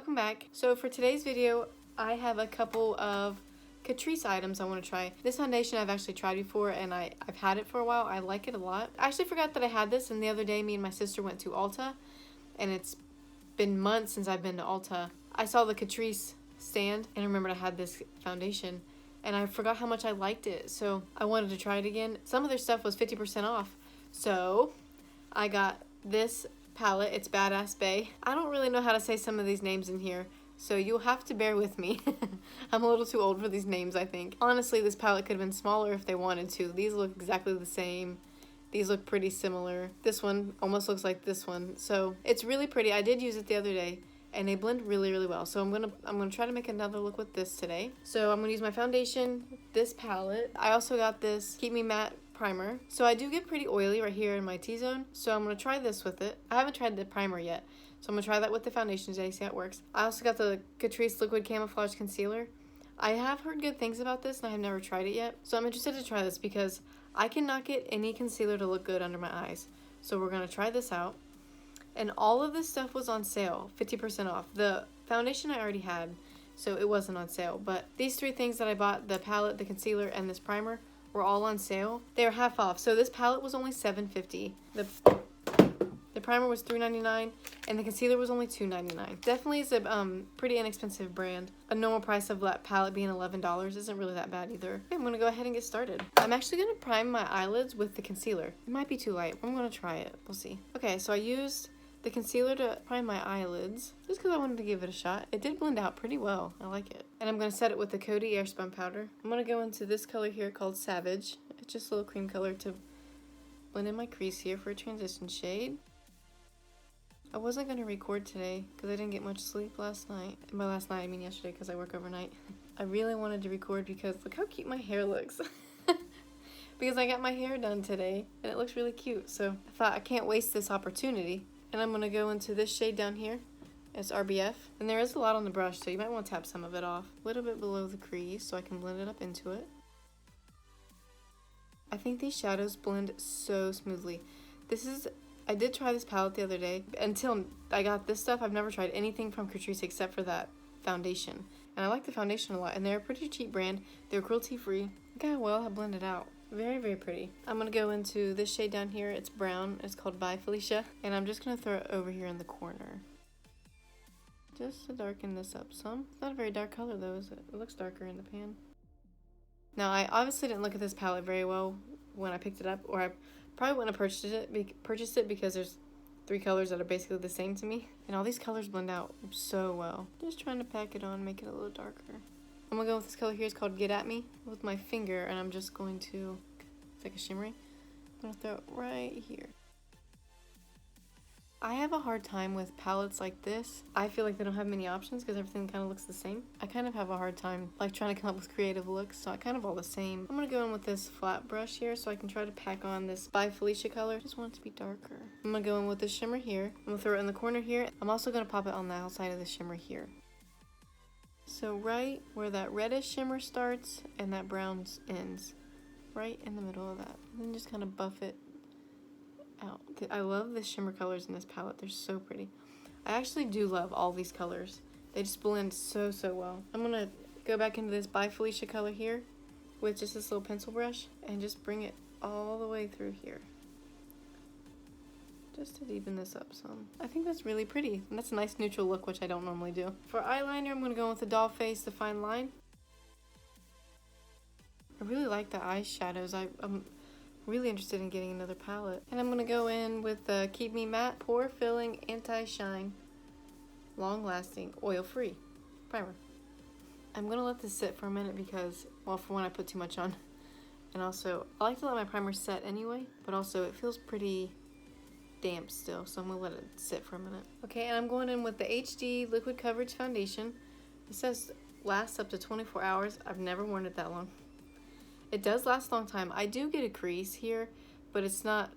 welcome back. So for today's video, I have a couple of Catrice items I want to try. This foundation I've actually tried before and I've had it for a while. I like it a lot. I actually forgot that I had this, and the other day me and my sister went to Ulta, and it's been months since I've been to Ulta. I saw the Catrice stand and remembered I had this foundation, and I forgot how much I liked it, so I wanted to try it again. Some of their stuff was 50% off, so I got this palette. It's Badass Bay. I don't really know how to say some of these names in here, so you'll have to bear with me. I'm a little too old for these names, I think. Honestly, this palette could have been smaller if they wanted to. These look exactly the same. These look pretty similar. This one almost looks like this one, so it's really pretty. I did use it the other day, and they blend really, really well. So I'm gonna try to make another look with this today. So I'm gonna use my foundation, this palette. I also got this Keep Me Matte primer. So I do get pretty oily right here in my T-zone, so I'm gonna try this with it. I haven't tried the primer yet, so I'm gonna try that with the foundation today, see how it works. I also got the Catrice Liquid Camouflage Concealer. I have heard good things about this, and I have never tried it yet, so I'm interested to try this because I cannot get any concealer to look good under my eyes. So we're gonna try this out. And all of this stuff was on sale, 50% off. The foundation I already had, so it wasn't on sale. But these three things that I bought, the palette, the concealer, and this primer, were all on sale. They were half off. So this palette was only $7.50. The primer was $3.99, and the concealer was only $2.99. Definitely is a pretty inexpensive brand. A normal price of that palette being $11 isn't really that bad either. Okay, I'm gonna go ahead and get started. I'm actually gonna prime my eyelids with the concealer. It might be too light. I'm gonna try it. We'll see. Okay, so I used the concealer to prime my eyelids just because I wanted to give it a shot. It did blend out pretty well. I like it. And I'm going to set it with the Coty Airspun powder. I'm going to go into this color here called Savage. It's just a little cream color to blend in my crease here for a transition shade. I wasn't going to record today because I didn't get much sleep last night. And by last night I mean yesterday because I work overnight. I really wanted to record because look how cute my hair looks. Because I got my hair done today and it looks really cute. So I thought I can't waste this opportunity. And I'm going to go into this shade down here. It's RBF. And there is a lot on the brush, so you might want to tap some of it off. A little bit below the crease so I can blend it up into it. I think these shadows blend so smoothly. I did try this palette the other day. Until I got this stuff, I've never tried anything from Catrice except for that foundation. And I like the foundation a lot. And they're a pretty cheap brand. They're cruelty free. Look how well I blended out. Very, very pretty. I'm going to go into this shade down here. It's brown. It's called Bye Felicia. And I'm just going to throw it over here in the corner. Just to darken this up some. It's not a very dark color though, is it? It looks darker in the pan. Now, I obviously didn't look at this palette very well when I picked it up. Or I probably wouldn't have purchased it because there's three colors that are basically the same to me. And all these colors blend out so well. Just trying to pack it on, make it a little darker. I'm going to go with this color here. It's called Get At Me with my finger, and I'm just going to, it's like a shimmery. I'm going to throw it right here. I have a hard time with palettes like this. I feel like they don't have many options because everything kind of looks the same. I kind of have a hard time like trying to come up with creative looks, so I kind of all the same. I'm going to go in with this flat brush here so I can try to pack on this By Felicia color. Just want it to be darker. I'm going to go in with this shimmer here. I'm going to throw it in the corner here. I'm also going to pop it on the outside of the shimmer here. So right where that reddish shimmer starts and that brown ends, right in the middle of that. And then just kind of buff it out. I love the shimmer colors in this palette. They're so pretty. I actually do love all these colors. They just blend so, so well. I'm going to go back into this By Felicia color here with just this little pencil brush and just bring it all the way through here. Just to deepen this up some. I think that's really pretty. And that's a nice neutral look, which I don't normally do. For eyeliner, I'm going to go with the Doll Face Define Line. I really like the eyeshadows. I'm really interested in getting another palette. And I'm going to go in with the Keep Me Matte Pore Filling Anti-Shine Long Lasting Oil Free Primer. I'm going to let this sit for a minute because, well, for one, I put too much on. And also, I like to let my primer set anyway, but also it feels pretty damp still, so I'm gonna let it sit for a minute. Okay, and I'm going in with the HD Liquid Coverage Foundation. It says lasts up to 24 hours. I've never worn it that long. It does last a long time. I do get a crease here, but it's not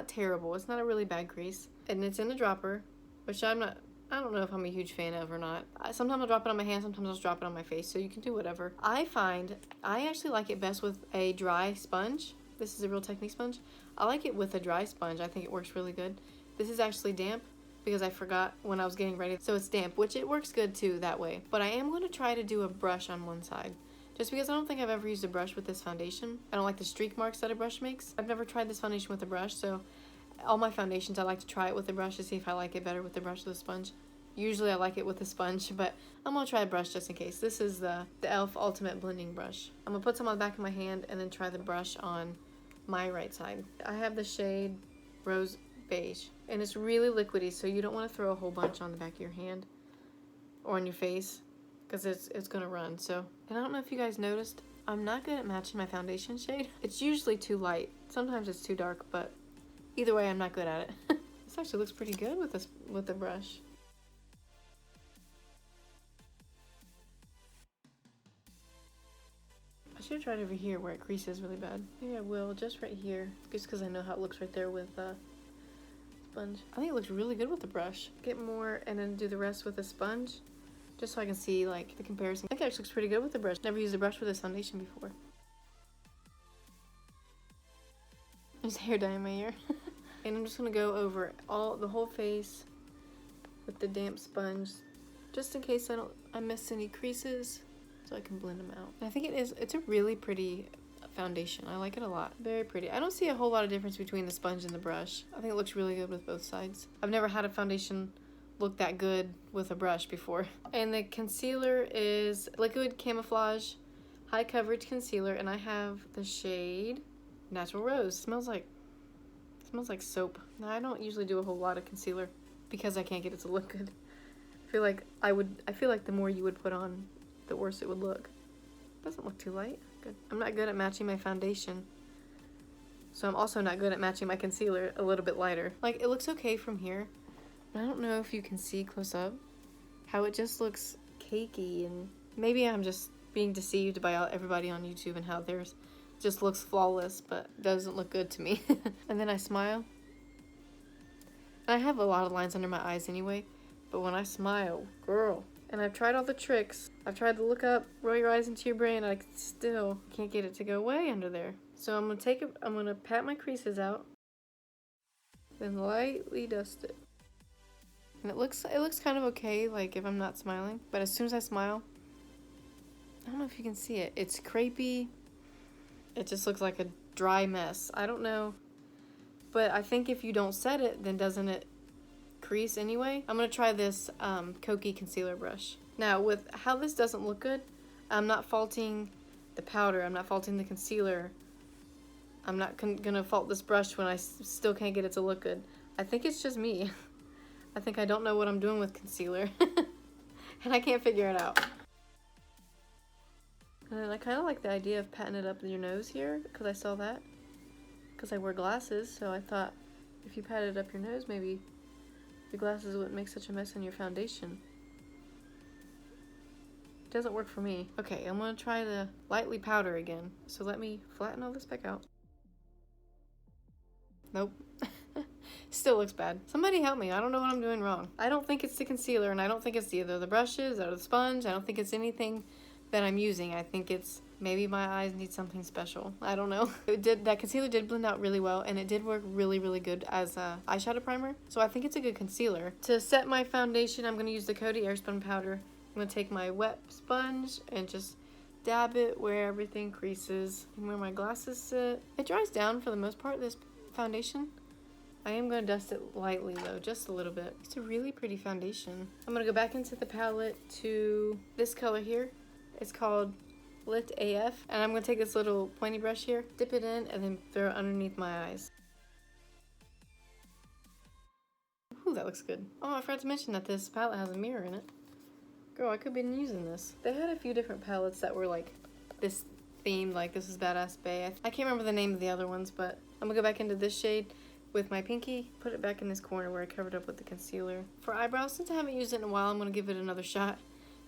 terrible. It's not a really bad crease. And it's in the dropper, which I don't know if I'm a huge fan of or not. Sometimes I'll drop it on my hand, sometimes I'll drop it on my face, so you can do whatever. I find I actually like it best with a dry sponge. This is a Real Technique sponge. I like it with a dry sponge. I think it works really good. This is actually damp, because I forgot when I was getting ready. So it's damp, which it works good too that way. But I am going to try to do a brush on one side, just because I don't think I've ever used a brush with this foundation. I don't like the streak marks that a brush makes. I've never tried this foundation with a brush, so all my foundations I like to try it with a brush to see if I like it better with the brush or the sponge. Usually I like it with a sponge, but I'm going to try a brush just in case. This is the e.l.f. Ultimate Blending Brush. I'm going to put some on the back of my hand and then try the brush on my right side. I have the shade Rose Beige, and it's really liquidy, so you don't want to throw a whole bunch on the back of your hand or on your face, because it's going to run. So, and I don't know if you guys noticed, I'm not good at matching my foundation shade. It's usually too light. Sometimes it's too dark, but either way, I'm not good at it. This actually looks pretty good with the brush. I should have tried over here where it creases really bad. Maybe I will, just right here, just because I know how it looks right there with sponge. I think it looks really good with the brush. Get more and then do the rest with a sponge, just so I can see like the comparison. I think it actually looks pretty good with the brush. Never used a brush with this foundation before. There's hair dye in my ear. And I'm just gonna go over the whole face with the damp sponge, just in case I miss any creases, so I can blend them out. And I think it's a really pretty foundation. I like it a lot. Very pretty. I don't see a whole lot of difference between the sponge and the brush. I think it looks really good with both sides. I've never had a foundation look that good with a brush before. And the concealer is Liquid Camouflage High Coverage Concealer, and I have the shade Natural Rose. Smells like soap. Now, I don't usually do a whole lot of concealer because I can't get it to look good. I feel like the more you would put on, the worse it would look. Doesn't look too light. Good. I'm not good at matching my foundation, so I'm also not good at matching my concealer a little bit lighter. Like, it looks okay from here, but I don't know if you can see close up how it just looks cakey, and maybe I'm just being deceived by everybody on YouTube and how theirs just looks flawless, but doesn't look good to me. And then I smile. I have a lot of lines under my eyes anyway, but when I smile, girl. And I've tried all the tricks. I've tried to look up, roll your eyes into your brain, and I still can't get it to go way under there. So I'm gonna pat my creases out, then lightly dust it. And it looks kind of okay, like if I'm not smiling. But as soon as I smile, I don't know if you can see it. It's crepey. It just looks like a dry mess. I don't know. But I think if you don't set it, then doesn't it crease anyway? I'm going to try this Kokie concealer brush. Now, with how this doesn't look good, I'm not faulting the powder. I'm not faulting the concealer. I'm not going to fault this brush when I still can't get it to look good. I think it's just me. I think I don't know what I'm doing with concealer. And I can't figure it out. And I kind of like the idea of patting it up in your nose here, because I saw that. Because I wear glasses, so I thought if you patted up your nose, maybe your glasses wouldn't make such a mess in your foundation. It doesn't work for me. Okay, I'm going to try the lightly powder again. So let me flatten all this back out. Nope. Still looks bad. Somebody help me. I don't know what I'm doing wrong. I don't think it's the concealer, and I don't think it's either the brushes or the sponge. I don't think it's anything that I'm using. I think it's maybe my eyes need something special. I don't know. That concealer did blend out really well, and it did work really, really good as a eyeshadow primer. So I think it's a good concealer. To set my foundation, I'm going to use the Coty Airspun powder. I'm going to take my wet sponge and just dab it where everything creases and where my glasses sit. It dries down for the most part, this foundation. I am going to dust it lightly though, just a little bit. It's a really pretty foundation. I'm going to go back into the palette to this color here. It's called Lit AF, and I'm going to take this little pointy brush here, dip it in, and then throw it underneath my eyes. Ooh, that looks good. Oh, I forgot to mention that this palette has a mirror in it. Girl, I could have been using this. They had a few different palettes that were like this themed, like This Is Badass Bae. I can't remember the name of the other ones, but I'm going to go back into this shade with my pinky, put it back in this corner where I covered up with the concealer. For eyebrows, since I haven't used it in a while, I'm going to give it another shot.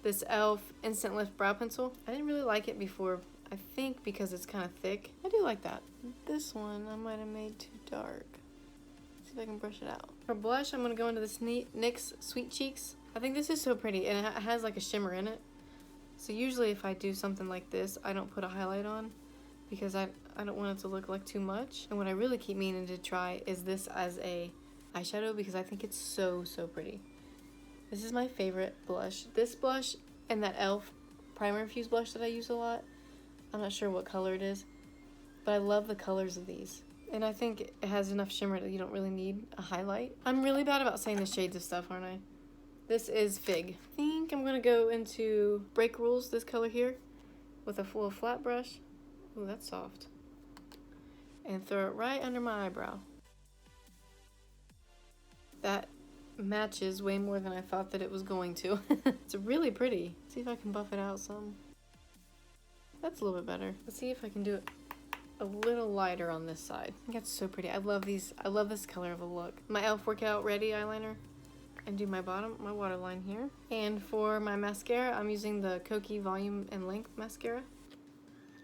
This e.l.f. Instant Lift Brow Pencil. I didn't really like it before, I think because it's kind of thick. I do like that. This one I might have made too dark. Let's see if I can brush it out. For blush, I'm going to go into this NYX Sweet Cheeks. I think this is so pretty, and it has like a shimmer in it. So usually if I do something like this, I don't put a highlight on because I don't want it to look like too much. And what I really keep meaning to try is this as a eyeshadow because I think it's so pretty. This is my favorite blush. This blush and that e.l.f. primer infused blush that I use a lot. I'm not sure what color it is, but I love the colors of these. And I think it has enough shimmer that you don't really need a highlight. I'm really bad about saying the shades of stuff, aren't I? This is Fig. I think I'm gonna go into Break Rules, this color here, with a full flat brush. Ooh, that's soft. And throw it right under my eyebrow. That matches way more than I thought that it was going to. It's really pretty. Let's see if I can buff it out some. That's a little bit better. Let's see if I can do it a little lighter on this side. I think that's so pretty. I love these. I love this color of a look. My e.l.f. Workout Ready eyeliner. And do my waterline here. And for my mascara, I'm using the Kokie Volume and Length mascara.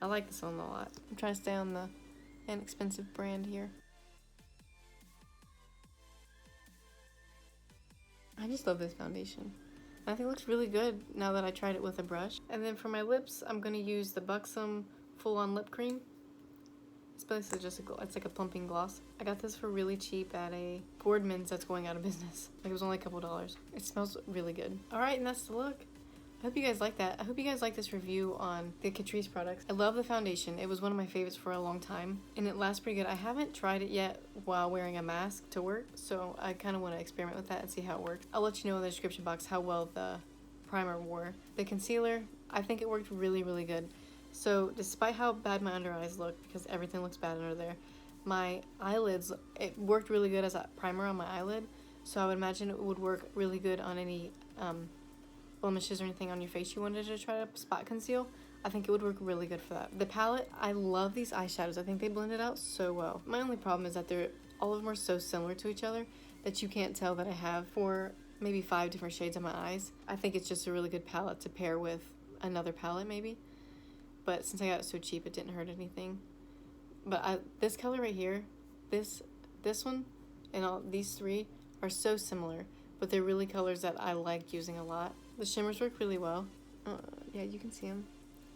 I like this one a lot. I'm trying to stay on the inexpensive brand here. I just love this foundation. I think it looks really good now that I tried it with a brush. And then for my lips, I'm going to use the Buxom Full On Lip Cream. It's basically just it's like a plumping gloss. I got this for really cheap at a Boardman's that's going out of business. Like, it was only a couple dollars. It smells really good. Alright, and that's the look. I hope you guys like that. I hope you guys like this review on the Catrice products. I love the foundation. It was one of my favorites for a long time, and it lasts pretty good. I haven't tried it yet while wearing a mask to work, so I kind of want to experiment with that and see how it works. I'll let you know in the description box how well the primer wore. The concealer, I think it worked really good. So despite how bad my under eyes look, because everything looks bad under there, my eyelids, it worked really good as a primer on my eyelid, so I would imagine it would work really good on any blemishes or anything on your face you wanted to try to spot conceal. I think it would work really good for that. The palette, I love these eyeshadows. I think they blend it out so well. My only problem is that all of them are so similar to each other that you can't tell that I have maybe 5 different shades on my eyes. I think it's just a really good palette to pair with another palette maybe. But since I got it so cheap, it didn't hurt anything. But this color right here, this one, and these 3 are so similar, but they're really colors that I like using a lot. The shimmers work really well. Yeah, you can see them.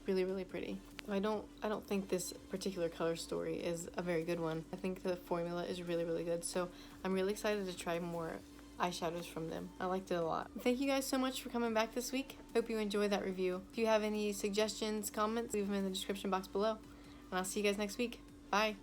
Really pretty. I don't think this particular color story is a very good one. I think the formula is really good. So I'm really excited to try more eyeshadows from them. I liked it a lot. Thank you guys so much for coming back this week. Hope you enjoyed that review. If you have any suggestions, comments, leave them in the description box below. And I'll see you guys next week. Bye.